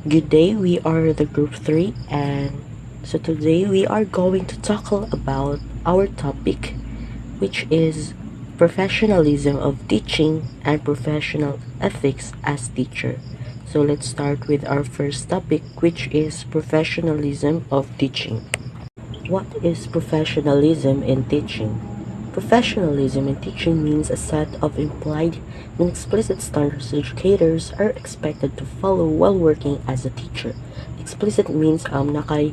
Good day, we are the group 3 and so today we are going to tackle about our topic which is professionalism of teaching and professional ethics as teacher. So let's start with our first topic which is professionalism of teaching. What is professionalism in teaching? Professionalism in teaching means a set of implied and explicit standards educators are expected to follow while working as a teacher. Explicit means nakay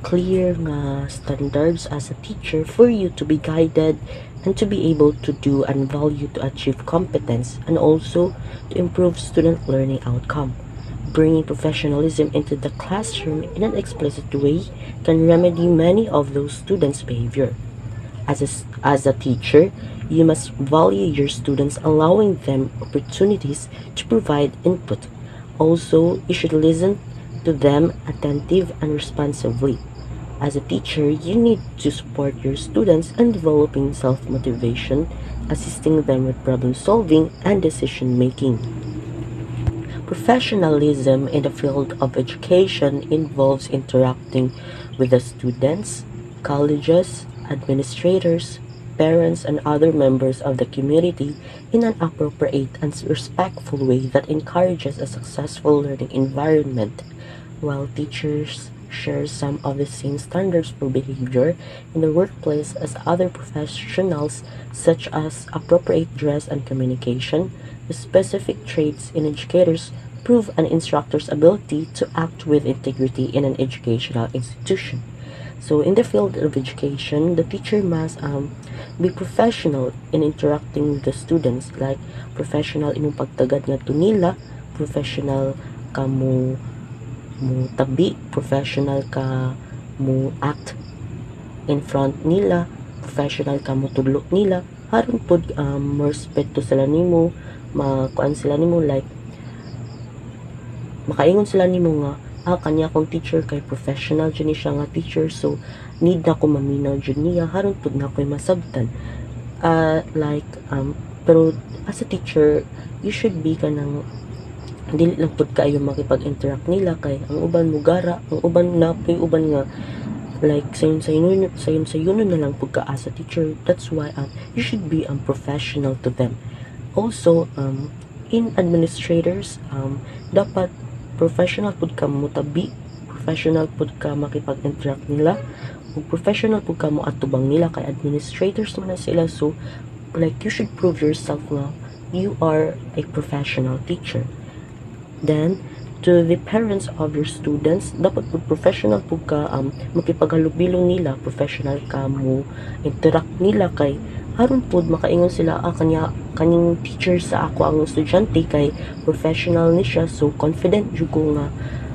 clear nga standards as a teacher for you to be guided and to be able to do and value to achieve competence and also to improve student learning outcome. Bringing professionalism into the classroom in an explicit way can remedy many of those students' behavior. As a teacher, you must value your students, allowing them opportunities to provide input. Also, you should listen to them attentive and responsively. As a teacher, you need to support your students in developing self-motivation, assisting them with problem solving and decision making. Professionalism in the field of education involves interacting with the students, colleges, administrators, parents, and other members of the community in an appropriate and respectful way that encourages a successful learning environment. While teachers share some of the same standards for behavior in the workplace as other professionals, such as appropriate dress and communication, the specific traits in educators prove an instructor's ability to act with integrity in an educational institution. So in the field of education, the teacher must be professional in interacting with the students, like professional in pagtagad nga to nila, professional kamo mo tabi, professional ka mo act in front nila, professional ka mo tudlo nila, aron pod mo respeto sila nimo, makuan sila nimo like makaingon sila nimo nga kanya akong teacher kay professional jud ni siya nga teacher, so need na ko maminaw jud niya haron pud na ko'y masabtan. Pero as a teacher, you should be kanang dili lang pud kaayo makipag-interact nila kay ang uban mugara, ang uban napoy uban nga like sayon na lang pud ka as a teacher. That's why you should be professional to them. Also, in administrators, dapat professional pud ka mutabi, professional pud ka makipag-interact nila, ug professional pud ka mo atubang nila kay administrators man na sila, so like you should prove yourself nga you are a professional teacher. Then, to the parents of your students, dapat po professional po ka makipaghalubilo nila, professional ka mo interact nila kay haron pod makaingon sila kaning teacher sa ako ang estudyante kay professional ni siya, so confident jud ko nga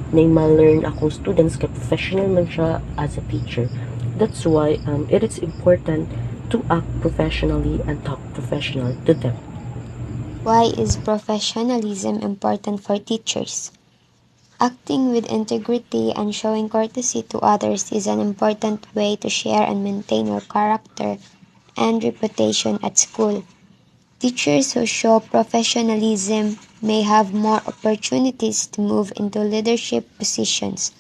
na ma-learn akong students kay professional man siya as a teacher. That's why it is important to act professionally and talk professional to them. Why is professionalism important for teachers? Acting with integrity and showing courtesy to others is an important way to share and maintain your character and reputation at school. Teachers who show professionalism may have more opportunities to move into leadership positions.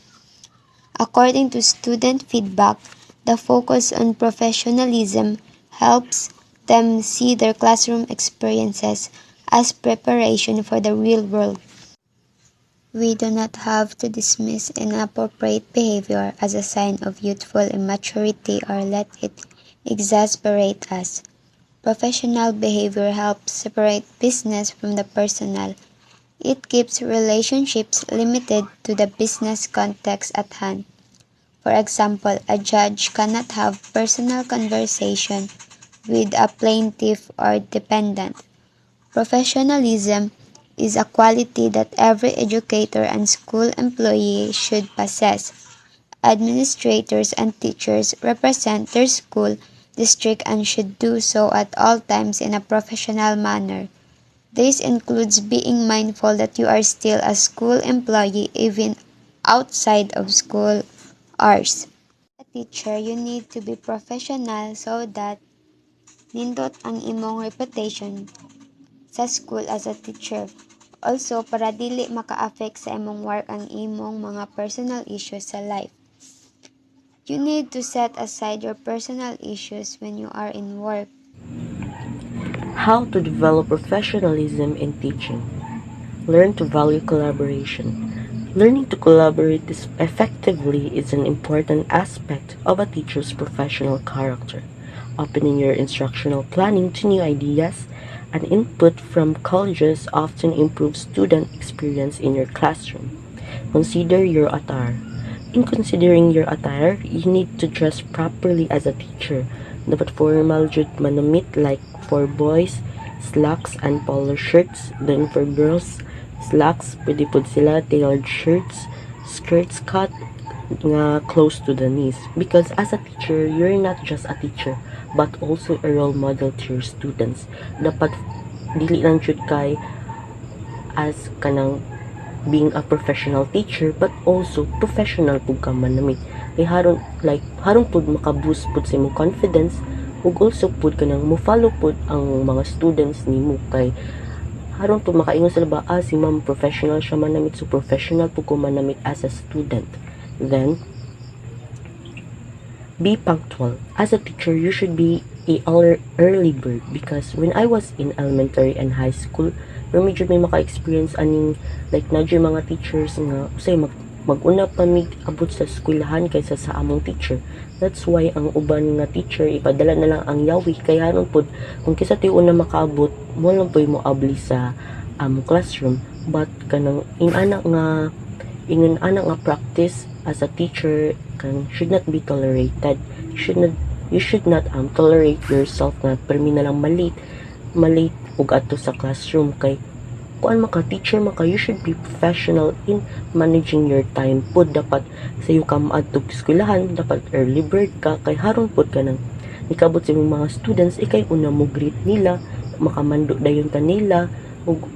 According to student feedback, the focus on professionalism helps them see their classroom experiences as preparation for the real world. We do not have to dismiss inappropriate behavior as a sign of youthful immaturity or let it exasperate us. Professional behavior helps separate business from the personal. It keeps relationships limited to the business context at hand. For example, a judge cannot have personal conversation with a plaintiff or dependent. Professionalism is a quality that every educator and school employee should possess. Administrators and teachers represent their school district and should do so at all times in a professional manner. This includes being mindful that you are still a school employee even outside of school hours. As a teacher, you need to be professional so that nindot ang imong reputation sa school as a teacher. Also, para dili maka-affect sa imong work ang imong mga personal issues sa life. You need to set aside your personal issues when you are in work. How to develop professionalism in teaching. Learn to value collaboration. Learning to collaborate effectively is an important aspect of a teacher's professional character. Opening your instructional planning to new ideas and input from colleges often improves student experience in your classroom. Consider your attire. In considering your attire, you need to dress properly as a teacher. Dapat formal jud manamit like for boys, slacks and polo shirts. Then for girls, slacks, pwede po sila tailored shirts, skirts cut nga close to the knees. Because as a teacher, you're not just a teacher, but also a role model to your students. Dapat dili lang jud kay as kanang being a professional teacher but also professional pud ka manamit kay harong pud maka-boost pud sa imong confidence ug also pud kanang mo follow pud ang mga students nimo kay harong pud makaingon sila ba si ma'am professional siya manamit so professional pud ko manamit as a student. Then be punctual. As a teacher, you should be a early bird because when I was in elementary and high school, pero medyo may maka-experience aning like nadyo mga teachers nga usay maguna pa mig abot sa eskwelahan kaysa sa among teacher. That's why ang uban nga teacher ipadala na lang ang yawi kay haron pod kung kisa tayo una makaabot mo lang po mo abli sa among classroom but kanang ingon ana nga practice as a teacher kan should not be tolerated. You should not tolerate yourself na permi na lang malate ug adto sa classroom kay kuan maka teacher maka you should be professional in managing your time pud dapat sa iyo ka maadto eskwelahan dapat early bird ka kay haron pud ka nang nikabot sa imong mga students ikay una mo greet nila makamando dayon ta nila ug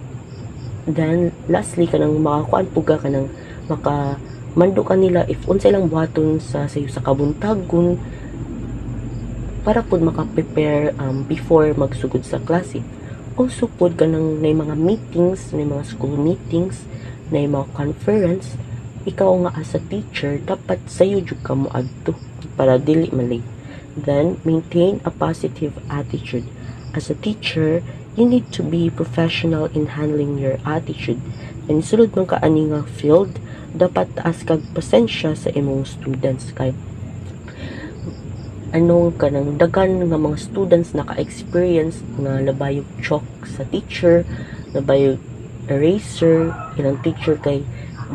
then lastly kanang makakuan pud ka kanang maka mando ka nila if unsay lang buhaton sa sayo sa kabuntagon para pud maka-prepare before magsugod sa klase. Also pud kanang nay mga meetings, nay mga school meetings, nay mga conference, ikaw nga as a teacher dapat sayo jud ka moadto para dili malate. Then maintain a positive attitude. As a teacher, you need to be professional in handling your attitude. And sulod man ka ani nga field, dapat taas kag pasensya sa imong students kay kanang dagan nga mga students naka-experience nga labayog chalk sa teacher, labayog eraser, ilang teacher kay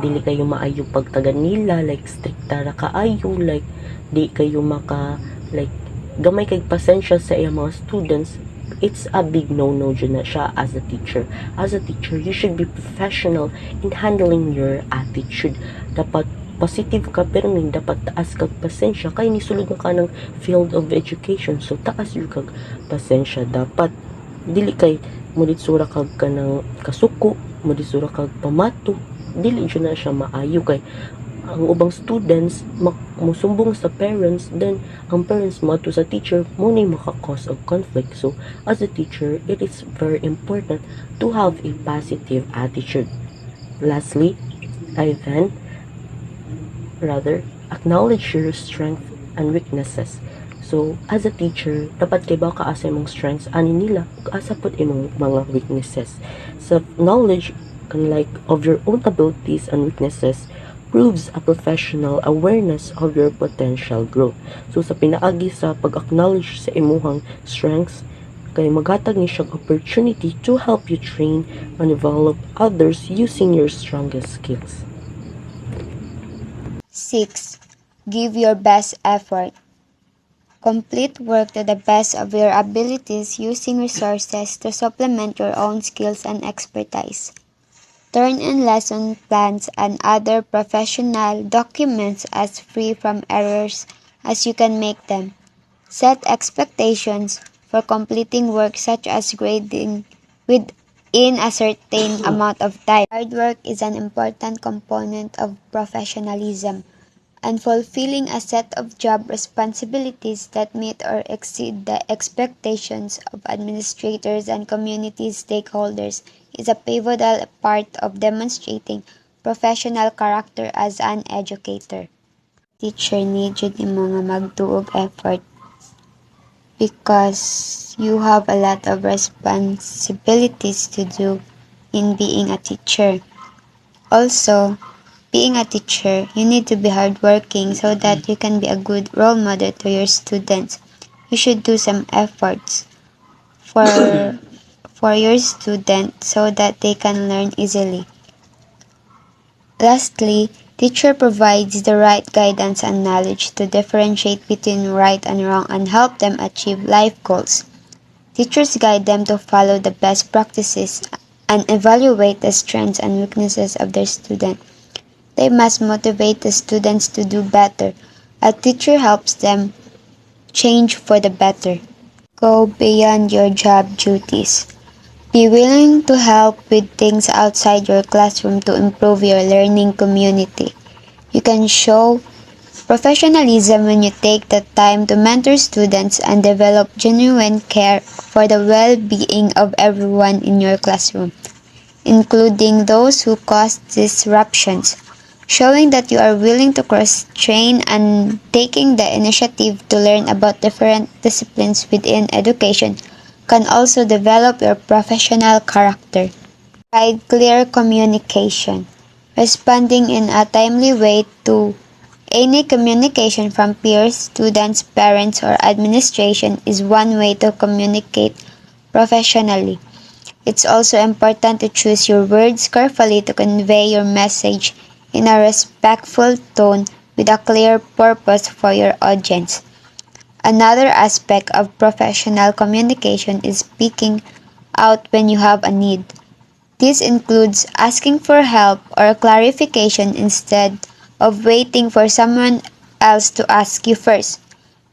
dili kayo maayo pagtagan nila like stricta ra kaayo like di kayo maka like gamay kay pasensya sa iyang mga students. It's a big no-no dyan na siya as a teacher. As a teacher, you should be professional in handling your attitude. Dapat positive ka pero ning dapat taas kag pasensya kay nisulod na ka ng field of education so taas yung kag pasensya dapat dili kay muditsura kag kanang kasuko muditsura kag pamato dili jud na siya maayo kay ang ubang students musumbong sa parents then ang parents mo to sa teacher mo ni maka-cause of conflict. So as a teacher it is very important to have a positive attitude. Lastly, acknowledge your strength and weaknesses. So, as a teacher, dapat kay ba kaasa imong strengths ani nila ug asa pud imong mga weaknesses. So, knowledge of your own abilities and weaknesses proves a professional awareness of your potential growth. So, sa pinaagi sa pag-acknowledge sa imuhang strengths, kay maghatag ni siyang opportunity to help you train and develop others using your strongest skills. 6. Give your best effort. Complete work to the best of your abilities using resources to supplement your own skills and expertise. Turn in lesson plans and other professional documents as free from errors as you can make them. Set expectations for completing work such as grading within a certain amount of time. Hard work is an important component of professionalism, and fulfilling a set of job responsibilities that meet or exceed the expectations of administrators and community stakeholders is a pivotal part of demonstrating professional character as an educator. Teacher need jud nimo nga magtuog effort because you have a lot of responsibilities to do in being a teacher. Also, being a teacher, you need to be hardworking so that you can be a good role model to your students. You should do some efforts for for your students so that they can learn easily. Lastly, teacher provides the right guidance and knowledge to differentiate between right and wrong and help them achieve life goals. Teachers guide them to follow the best practices and evaluate the strengths and weaknesses of their students. They must motivate the students to do better. A teacher helps them change for the better. Go beyond your job duties. Be willing to help with things outside your classroom to improve your learning community. You can show professionalism when you take the time to mentor students and develop genuine care for the well-being of everyone in your classroom, including those who cause disruptions. Showing that you are willing to cross-train and taking the initiative to learn about different disciplines within education can also develop your professional character. Provide clear communication. Responding in a timely way to any communication from peers, students, parents, or administration is one way to communicate professionally. It's also important to choose your words carefully to convey your message in a respectful tone with a clear purpose for your audience. Another aspect of professional communication is speaking out when you have a need. This includes asking for help or clarification instead of waiting for someone else to ask you first.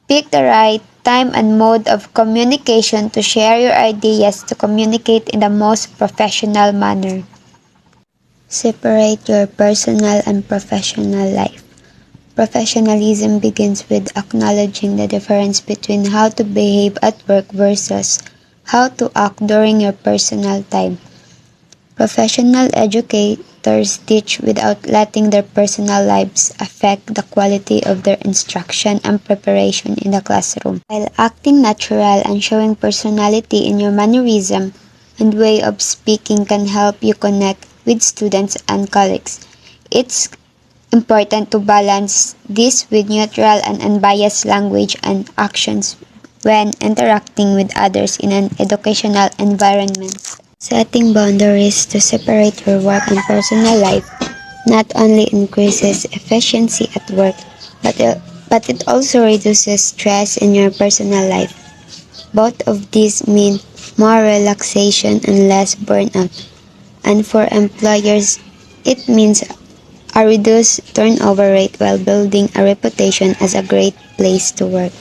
Pick the right time and mode of communication to share your ideas to communicate in the most professional manner. Separate your personal and professional life. Professionalism begins with acknowledging the difference between how to behave at work versus how to act during your personal time. Professional educators teach without letting their personal lives affect the quality of their instruction and preparation in the classroom. While acting natural and showing personality in your mannerism and way of speaking can help you connect with students and colleagues, it's important to balance this with neutral and unbiased language and actions when interacting with others in an educational environment. Setting boundaries to separate your work and personal life not only increases efficiency at work, but it also reduces stress in your personal life. Both of these mean more relaxation and less burnout. And for employers, it means a reduced turnover rate while building a reputation as a great place to work.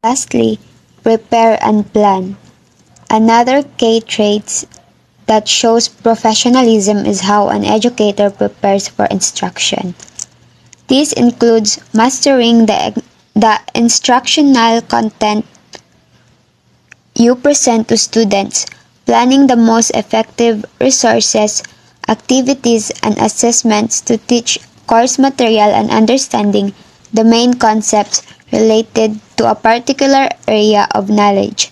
Lastly, prepare and plan. Another key trait that shows professionalism is how an educator prepares for instruction. This includes mastering the instructional content you present to students, planning the most effective resources, activities, and assessments to teach course material, and understanding the main concepts related to a particular area of knowledge.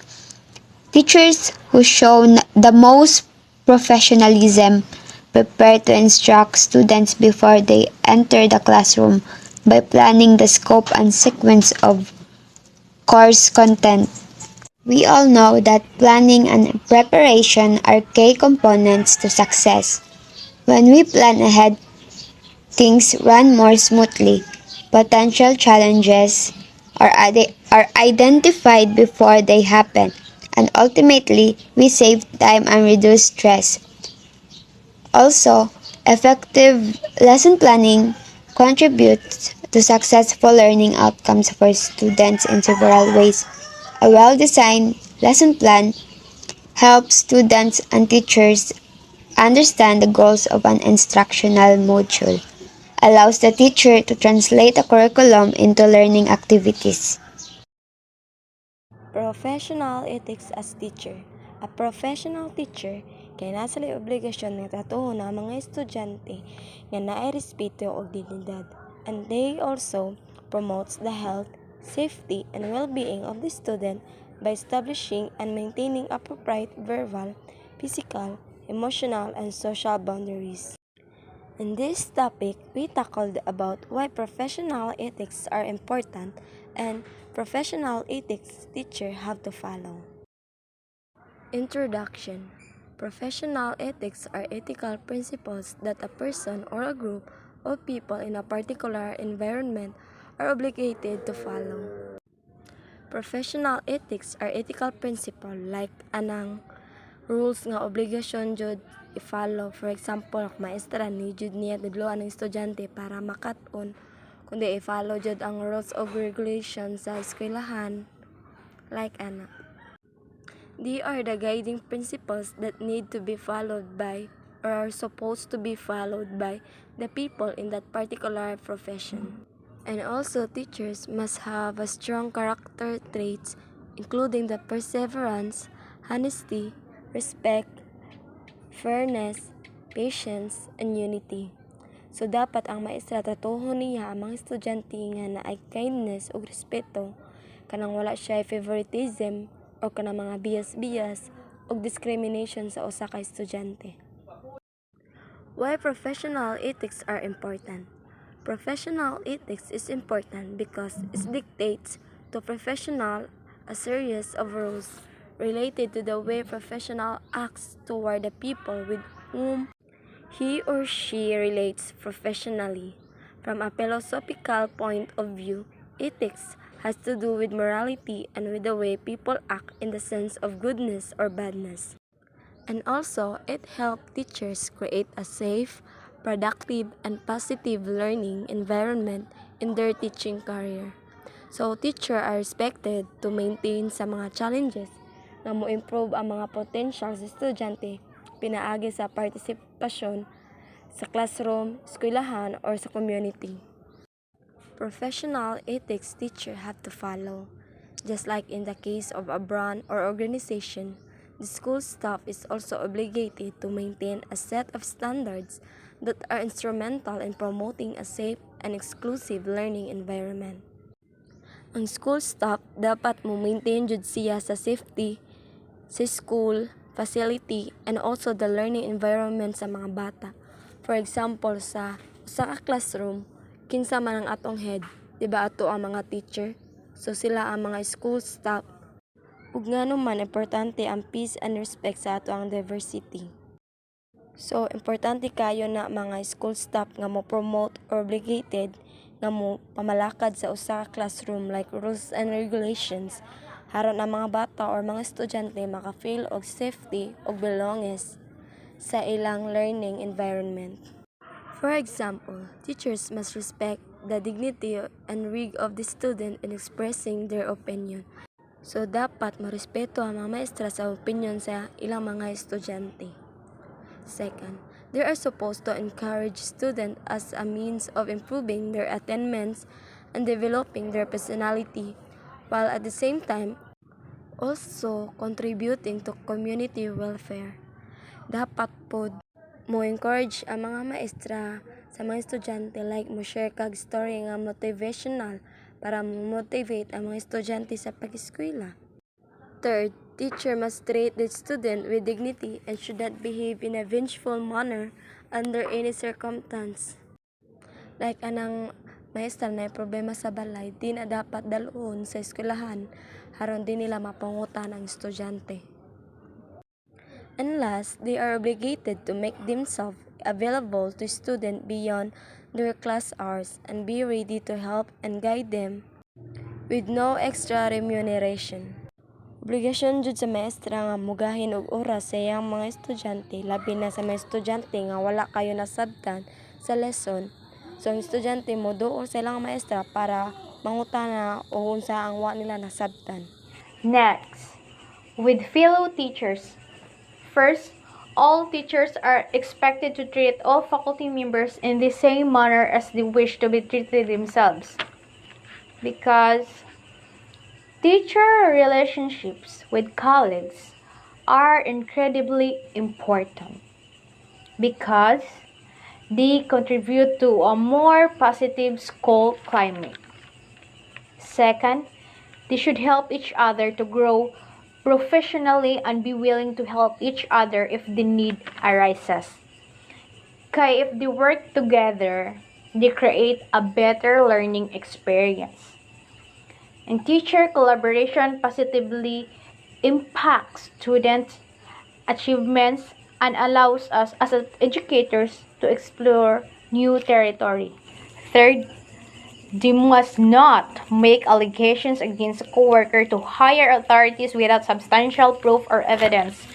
Teachers who show the most professionalism prepare to instruct students before they enter the classroom by planning the scope and sequence of course content. We all know that planning and preparation are key components to success. When we plan ahead, things run more smoothly. Potential challenges are identified before they happen, and ultimately, we save time and reduce stress. Also, effective lesson planning contributes to successful learning outcomes for students in several ways. A well designed lesson plan helps students and teachers understand the goals of an instructional module, allows the teacher to translate a curriculum into learning activities. Professional ethics as teacher. A professional teacher kay nasa lay obligasyon nga tatuon na mga estudyante nga naay respeto ug dignidad. And they also promotes the health, safety, and well-being of the student by establishing and maintaining appropriate verbal, physical, emotional, and social boundaries. In this topic, we tackled about why professional ethics are important and professional ethics teachers have to follow. Introduction. Professional ethics are ethical principles that a person or a group of people in a particular environment are obligated to follow. Professional ethics are ethical principles like anang rules nga obligasyon jud i-follow. For example, maestra ni jud niya tudloan ng estudyante para makat-on kundi i-follow jud ang rules of regulations sa eskwelahan like ana. They are the guiding principles that need to be followed by or are supposed to be followed by the people in that particular profession. And also, teachers must have a strong character traits including the perseverance, honesty, respect, fairness, patience, and unity. So, dapat ang maestra tatuhon niya ang mga estudyante nga na ay kindness o respeto, kanang wala siya favoritism o kanang mga bias-bias o discrimination sa usa ka estudyante. Why professional ethics are important? Professional ethics is important because it dictates to professional a series of rules related to the way professional acts toward the people with whom he or she relates professionally. From a philosophical point of view, ethics has to do with morality and with the way people act in the sense of goodness or badness. And also, it helps teachers create a safe, productive, and positive learning environment in their teaching career. So, teachers are expected to maintain sa mga challenges nga mo-improve ang mga potential sa estudyante pinaagi sa partisipasyon sa classroom, eskwelahan, or sa community. Professional ethics teachers have to follow. Just like in the case of a brand or organization, the school staff is also obligated to maintain a set of standards that are instrumental in promoting a safe and exclusive learning environment. Ang school staff dapat mo maintain jud siya sa safety sa school, facility, and also the learning environment sa mga bata. For example, sa usa ka classroom, kinsa man ang atong head, di ba ato ang mga teacher? So sila ang mga school staff. Ug ngano man importante ang peace and respect sa ato ang diversity. So importante kayo na mga school staff nga mo promote or obligated nga mo pamalakad sa usa ka classroom like rules and regulations haron ang mga bata or mga estudyante maka-feel og safety og belonges sa ilang learning environment. For example, teachers must respect the dignity and rig of the student in expressing their opinion. So, dapat marespeto ang mga maestra sa opinion sa ilang mga estudyante. Second, they are supposed to encourage students as a means of improving their attainments and developing their personality, while at the same time, also contributing to community welfare. Dapat po mo encourage ang mga maestra sa mga estudyante like mo share kag story nga motivational para motivate ang mga estudyante sa pag-eskwela. Third, teacher must treat the student with dignity and should not behave in a vengeful manner under any circumstance. Like anang maestra na problema sa balay, di na dapat dalon sa eskwelahan haron di nila mapangutan ang estudyante. And last, they are obligated to make themselves available to students beyond their class hours and be ready to help and guide them with no extra remuneration. Obligasyon jud sa maestra nga mugahin og oras sa iyang mga estudyante, labi na sa mga estudyante nga wala kayo nasabtan sa lesson. So ang estudyante mo duol sa ilang maestra para mangutana o unsa ang wa nila nasabtan. Next, with fellow teachers. First, all teachers are expected to treat all faculty members in the same manner as they wish to be treated themselves. Because teacher relationships with colleagues are incredibly important because they contribute to a more positive school climate. Second, they should help each other to grow professionally and be willing to help each other if the need arises. Kaya if they work together, they create a better learning experience. And teacher collaboration positively impacts students' achievements and allows us as educators to explore new territory. Third, they must not make allegations against a coworker to higher authorities without substantial proof or evidence.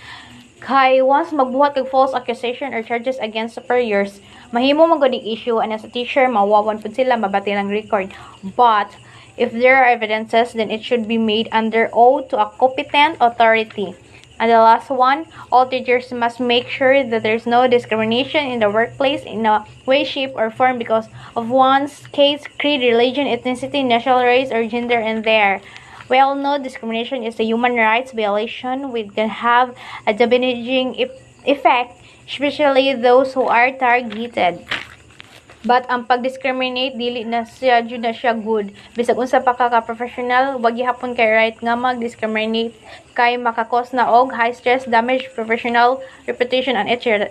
Kay once magbuhat kag false accusation or charges against superiors, mahimo man gud issue and as a teacher mawawan pud sila mabati ng record. But if there are evidences, then it should be made under oath to a competent authority. And the last one, all teachers must make sure that there's no discrimination in the workplace in a way, shape, or form because of one's caste, creed, religion, ethnicity, national race, or gender in there. We all know discrimination is a human rights violation which can have a damaging effect, especially those who are targeted. But ang pag-discriminate dili na siya jud na siya good. Bisag unsa pa ka professional, wag gihapon kay right nga mag-discriminate kay makakos na og high stress, damage professional reputation and etc.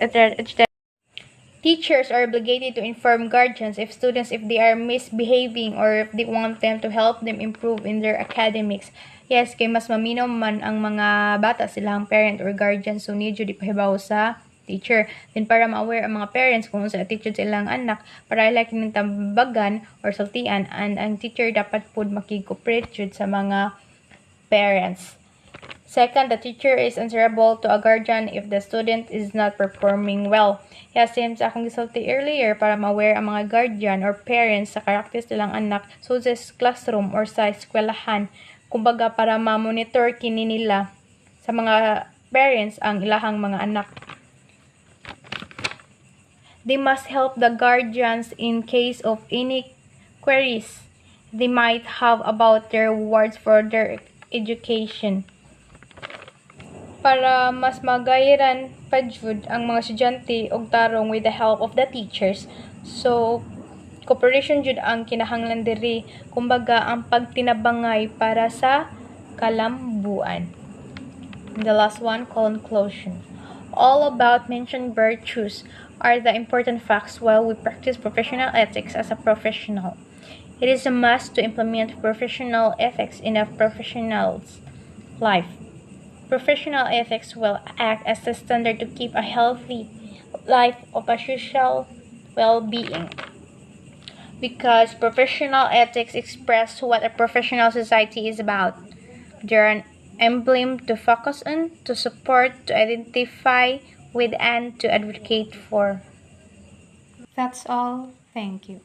Teachers are obligated to inform guardians if students if they are misbehaving or if they want them to help them improve in their academics. Yes, kay mas maminaw man ang mga bata silang parent or guardian so need jud ipahibaw sa teacher. Then para ma-aware ang mga parents kung sa attitude silang anak para like ning tambagan or saltian and ang teacher dapat pud makig-cooperate jud sa mga parents. Second, the teacher is answerable to a guardian if the student is not performing well. Yes, same sa akong gisulti earlier para ma-aware ang mga guardian or parents sa karakter silang anak so sa classroom or sa eskwelahan. Kumbaga para ma-monitor kini nila sa mga parents ang ilahang mga anak. They must help the guardians in case of any queries they might have about their wards for their education. Para mas magayiran pa jud ang mga estudyante og tarong with the help of the teachers. So, cooperation jud ang kinahanglan diri, kumbaga ang pagtinabangay para sa kalambuan. And the last one, conclusion. All about mentioned virtues are the important facts while we practice professional ethics as a professional. It is a must to implement professional ethics in a professional's life. Professional ethics will act as the standard to keep a healthy life of a social well-being. Because professional ethics express what a professional society is about. They're an emblem to focus on, to support, to identify with, and to advocate for. That's all. Thank you.